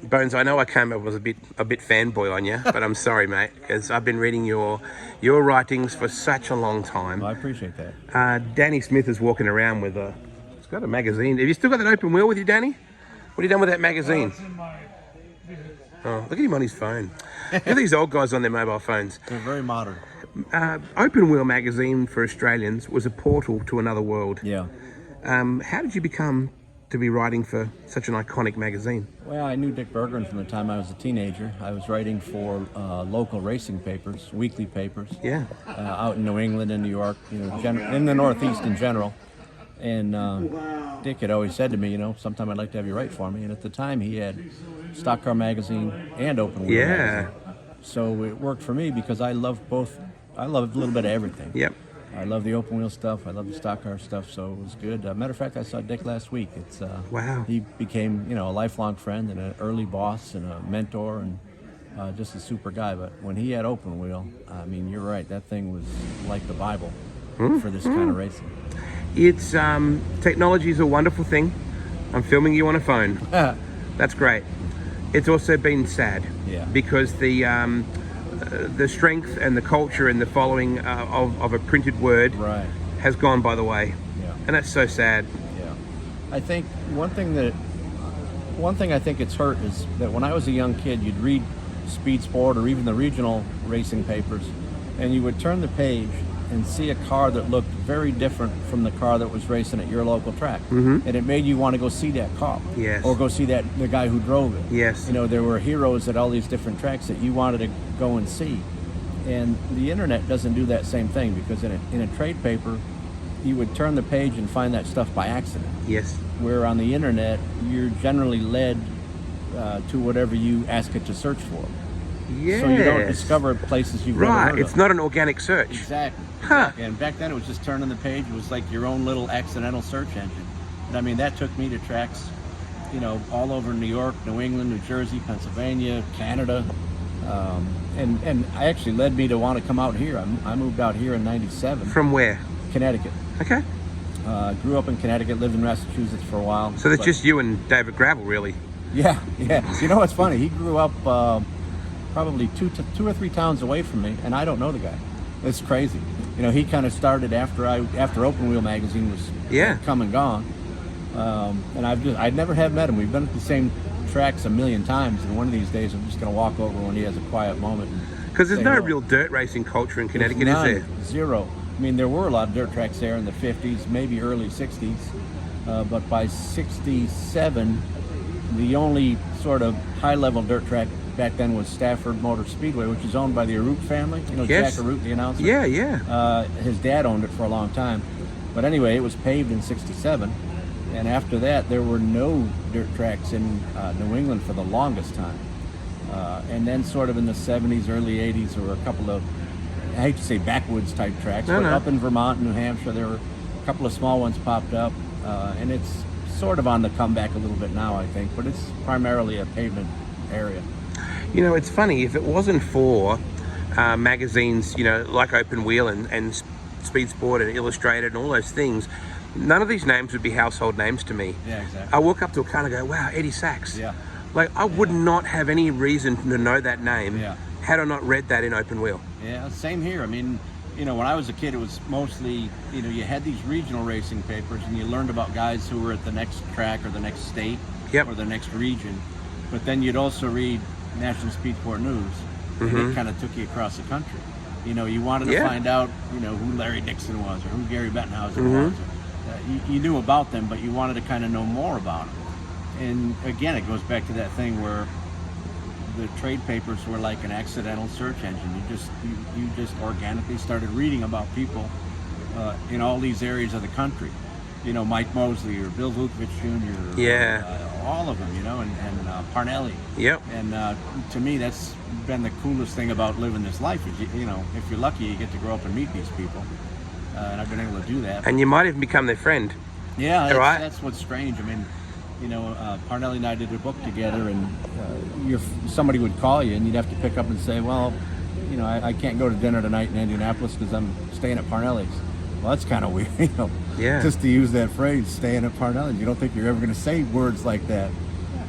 Bones, I know I came up was a bit fanboy on you, but I'm sorry, mate, because I've been reading your writings for such a long time. I appreciate that. Danny Smith is walking around with he's got a magazine. Have you still got that open wheel with you, Danny? What have you done with that magazine? It's in my Oh, look at him on his phone. Look at these old guys on their mobile phones. They're very modern. Open Wheel magazine for Australians was a portal to another world. Yeah. How did you become to be writing for such an iconic magazine? Well, I knew Dick Berggren from the time I was a teenager. I was writing for local racing papers, weekly papers. Yeah. Out in New England and New York, in the Northeast in general. And Dick had always said to me, sometime I'd like to have you write for me. And at the time, he had Stock Car Magazine and Open Wheel Magazine. So it worked for me because I love both. I love a little bit of everything. Yep. I love the open wheel stuff. I love the stock car stuff. So it was good. Matter of fact, I saw Dick last week. It's wow. He became, a lifelong friend and an early boss and a mentor and just a super guy. But when he had Open Wheel, I mean, you're right. That thing was like the Bible for this kind of racing. It's technology is a wonderful thing. I'm filming you on a phone. That's great. It's also been sad. Yeah. Because the strength and the culture and the following of a printed word has gone by the way. Yeah. And that's so sad. Yeah. I think one thing I think it's hurt is that when I was a young kid, you'd read Speed Sport or even the regional racing papers, and you would turn the page and see a car that looked very different from the car that was racing at your local track. Mm-hmm. And it made you want to go see that car. Yes. Or go see the guy who drove it. Yes. There were heroes at all these different tracks that you wanted to go and see. And the internet doesn't do that same thing, because in a trade paper, you would turn the page and find that stuff by accident. Yes. Where on the internet, you're generally led to whatever you ask it to search for. Yes. So you don't discover places you've never heard of. It's not an organic search. Exactly. Huh. And back then it was just turning the page. It was like your own little accidental search engine. And I mean, that took me to tracks, all over New York, New England, New Jersey, Pennsylvania, Canada. And I actually led me to want to come out here. I moved out here in '97. From where? Connecticut. Okay. Grew up in Connecticut, lived in Massachusetts for a while. So that's just you and David Gravel, really? Yeah. You know what's funny? He grew up probably two or three towns away from me, and I don't know the guy. It's crazy. He kind of started after Open Wheel magazine was come and gone, and I'd never have met him. We've been at the same tracks a million times, and one of these days I'm just going to walk over when he has a quiet moment. Because there's no real dirt racing culture in Connecticut, is there? Zero. I mean, there were a lot of dirt tracks there in the 50s, maybe early 60s, but by 67, the only sort of high-level dirt track back then was Stafford Motor Speedway, which is owned by the Arute family. Yes. Jack Arute, the announcer. Yeah. His dad owned it for a long time. But anyway, it was paved in 67. And after that, there were no dirt tracks in New England for the longest time. And then sort of in the 70s, early 80s, there were a couple of, I hate to say backwoods type tracks, but up in Vermont and New Hampshire, there were a couple of small ones popped up. And it's sort of on the comeback a little bit now, I think, but it's primarily a pavement area. It's funny, if it wasn't for magazines, like Open Wheel and Speed Sport and Illustrated and all those things, none of these names would be household names to me. Yeah, exactly. I walk up to a car and I go, wow, Eddie Sachs. Yeah. Like, I would not have any reason to know that name had I not read that in Open Wheel. Yeah, same here. I mean, when I was a kid, it was mostly, you had these regional racing papers and you learned about guys who were at the next track or the next state or the next region. But then you'd also read National Speed Sport News, and it kind of took you across the country. You wanted to find out, who Larry Dixon was or who Gary Bettenhauser was. You knew about them, but you wanted to kind of know more about them. And again, it goes back to that thing where the trade papers were like an accidental search engine. You just organically started reading about people in all these areas of the country. Mike Mosley or Bill Vukovic Jr. All of them, and Parnelli. Yep. And to me, that's been the coolest thing about living this life. Is if you're lucky, you get to grow up and meet these people. And I've been able to do that. And you might even become their friend. Yeah, that's what's strange. I mean, Parnelli and I did a book together, and somebody would call you, and you'd have to pick up and say, well, I can't go to dinner tonight in Indianapolis because I'm staying at Parnelli's. Well, that's kind of weird, Yeah. Just to use that phrase, staying at Parnelli's. You don't think you're ever going to say words like that.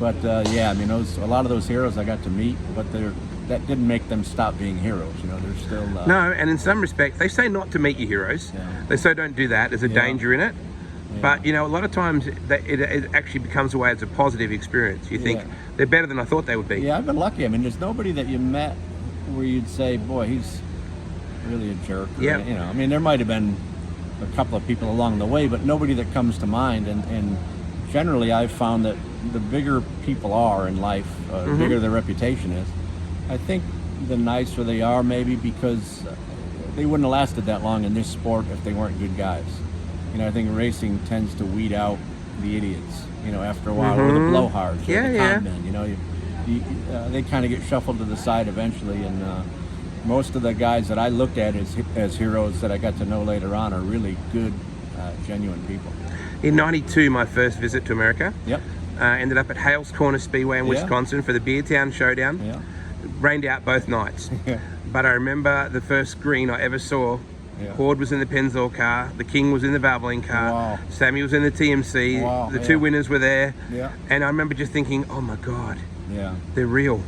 But yeah, I mean, a lot of those heroes I got to meet, but that didn't make them stop being heroes. You know, they're still no. And in some respects, they say not to meet your heroes. Yeah. They say don't do that. There's a danger in it. Yeah. But you know, a lot of times it actually becomes away as a positive experience. You think they're better than I thought they would be. Yeah, I've been lucky. I mean, there's nobody that you met where you'd say, boy, he's really a jerk. Yeah. You know, I mean, there might have been a couple of people along the way, but nobody that comes to mind. And generally, I've found that the bigger people are in life, the bigger their reputation is, I think the nicer they are, maybe because they wouldn't have lasted that long in this sport if they weren't good guys. You know, I think racing tends to weed out the idiots, you know, after a while, or the blowhards, or the con men. You know, they kind of get shuffled to the side eventually, and most of the guys that I looked at as heroes that I got to know later on are really good, genuine people. In '92, my first visit to America. Yep. Ended up at Hales Corner Speedway in Wisconsin for the Beertown Showdown. Yeah. Rained out both nights. But I remember the first green I ever saw. Horde was in the Pennzoil car, the King was in the Valvoline car, Sammy was in the TMC, the two winners were there, and I remember just thinking, oh my God, they're real.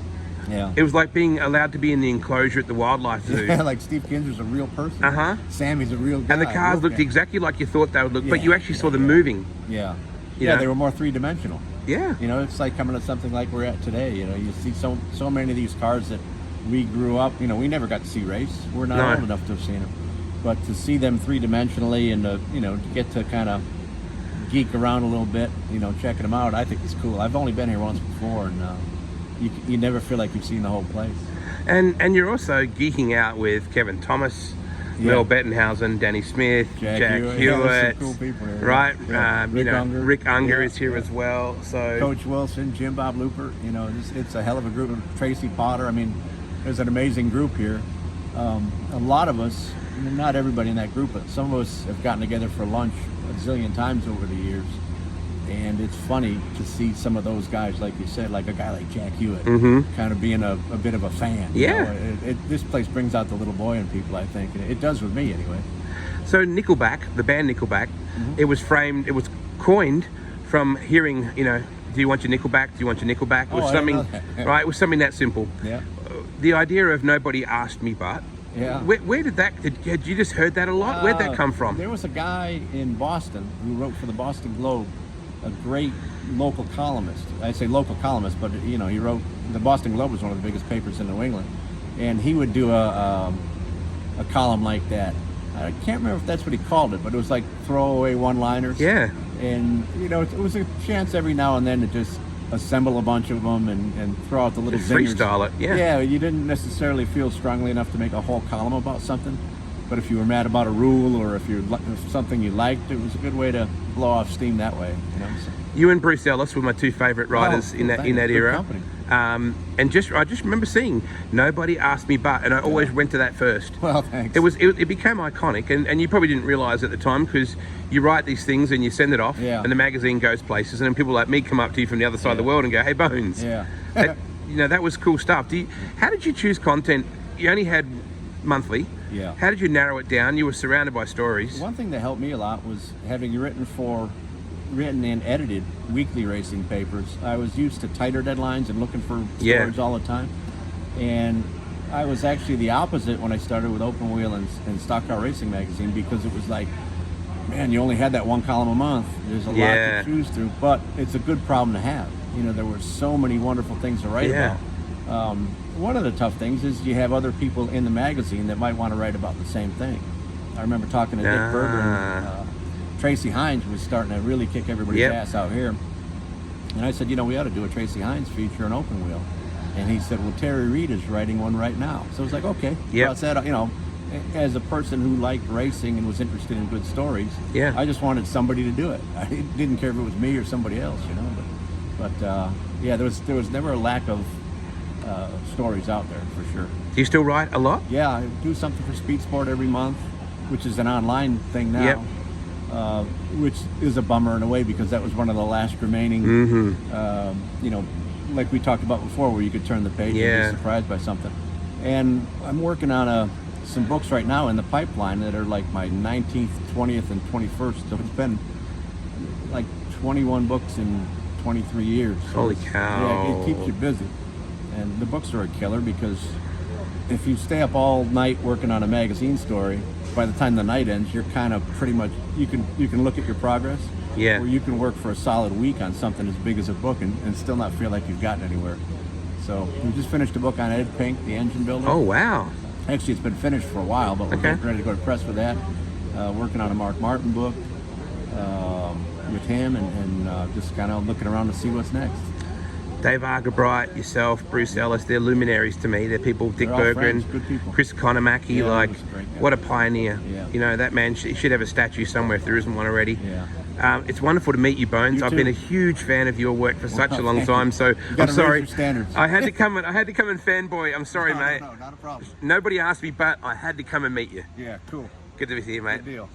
Yeah. It was like being allowed to be in the enclosure at the wildlife zoo. Yeah, like Steve Kinser's a real person. Sammy's a real guy. And the cars looked exactly like you thought they would look, but you actually saw them moving. Yeah. You know? They were more three-dimensional. Yeah. You know, it's like coming to something like we're at today. You know, you see so many of these cars that we grew up, you know, we never got to see race. We're not old enough to have seen them. But to see them three-dimensionally and, you know, to get to kind of geek around a little bit, you know, checking them out, I think it's cool. I've only been here once before, and you never feel like you've seen the whole place. And you're also geeking out with Kevin Thomas, Mel Bettenhausen, Danny Smith, Jack Hewitt, cool people here, right? Rick Unger is here as well. So Coach Wilson, Jim Bob Looper, you know, it's a hell of a group. Tracy Potter, I mean, there's an amazing group here. A lot of us, not everybody in that group, but some of us have gotten together for lunch a zillion times over the years. And it's funny to see some of those guys, like you said, like a guy like Jack Hewitt, kind of being a bit of a fan. Yeah. You know, this place brings out the little boy in people, I think. And it does with me, anyway. So Nickelback, the band Nickelback, it was coined from hearing, you know, do you want your Nickelback? Do you want your Nickelback? It was something, right? It was something that simple. Yeah. The idea of nobody asked me but. Yeah. Where did that, had you just heard that a lot? Where'd that come from? There was a guy in Boston who wrote for the Boston Globe, a great local columnist. I say local columnist, but you know, he wrote, the Boston Globe was one of the biggest papers in New England, and he would do a column like that. I can't remember if that's what he called it, but it was like throwaway one-liners. Yeah. And you know, it was a chance every now and then to just assemble a bunch of them and throw out the little zingers. Freestyle it, yeah. Yeah, you didn't necessarily feel strongly enough to make a whole column about something, but if you were mad about a rule or if something you liked, it was a good way to blow off steam that way. You know? So. You and Bruce Ellis were my two favourite writers in that era. And I just remember seeing Nobody Asked Me But, and I always went to that first. Well, thanks. It became iconic, and you probably didn't realise at the time because you write these things and you send it off, and the magazine goes places, and then people like me come up to you from the other side of the world and go, "Hey, Bones." Yeah. You know, that was cool stuff. How did you choose content? You only had monthly. Yeah. How did you narrow it down? You were surrounded by stories. One thing that helped me a lot was having written and edited weekly racing papers. I was used to tighter deadlines and looking for stories all the time. And I was actually the opposite when I started with Open Wheel and Stock Car Racing magazine, because it was like, man, you only had that one column a month. There's a lot to choose through, but it's a good problem to have. You know, there were so many wonderful things to write about. One of the tough things is you have other people in the magazine that might want to write about the same thing. I remember talking to Dick Berger, and Tracy Hines was starting to really kick everybody's ass out here. And I said, you know, we ought to do a Tracy Hines feature on Open Wheel. And he said, well, Terry Reed is writing one right now. So I was like, okay. Well, I said, you know, as a person who liked racing and was interested in good stories, I just wanted somebody to do it. I didn't care if it was me or somebody else, you know. But yeah, there was never a lack of stories out there, for sure. Do you still write a lot? Yeah, I do something for Speed Sport every month, which is an online thing now, which is a bummer in a way, because that was one of the last remaining, you know, like we talked about before, where you could turn the page and be surprised by something. And I'm working on some books right now in the pipeline that are like my 19th, 20th, and 21st. So it's been like 21 books in 23 years. So holy cow. Yeah, it keeps you busy. And the books are a killer because if you stay up all night working on a magazine story, by the time the night ends, you're kind of pretty much, you can look at your progress. Yeah. Or you can work for a solid week on something as big as a book and still not feel like you've gotten anywhere. So we just finished a book on Ed Pink, the engine builder. Oh, wow. Actually, it's been finished for a while, but we're getting ready to go to press for that. Working on a Mark Martin book with him and just kind of looking around to see what's next. Dave Argabright, yourself, Bruce Ellis, they're luminaries to me. They're people, Dick They're all Berggren, friends, good people. Chris Economaki, Yeah, like, he was a great guy. what a pioneer. Yeah. You know, that man, he should have a statue somewhere if there isn't one already. Yeah. It's wonderful to meet you, Bones. You I've too. been a huge fan of your work for such a long thank time, you. so You I'm gotta sorry. raise your standards. I had to come and fanboy. I'm sorry, mate. No, not a problem. Nobody asked me, but I had to come and meet you. Yeah, cool. Good to be here, mate. Good deal.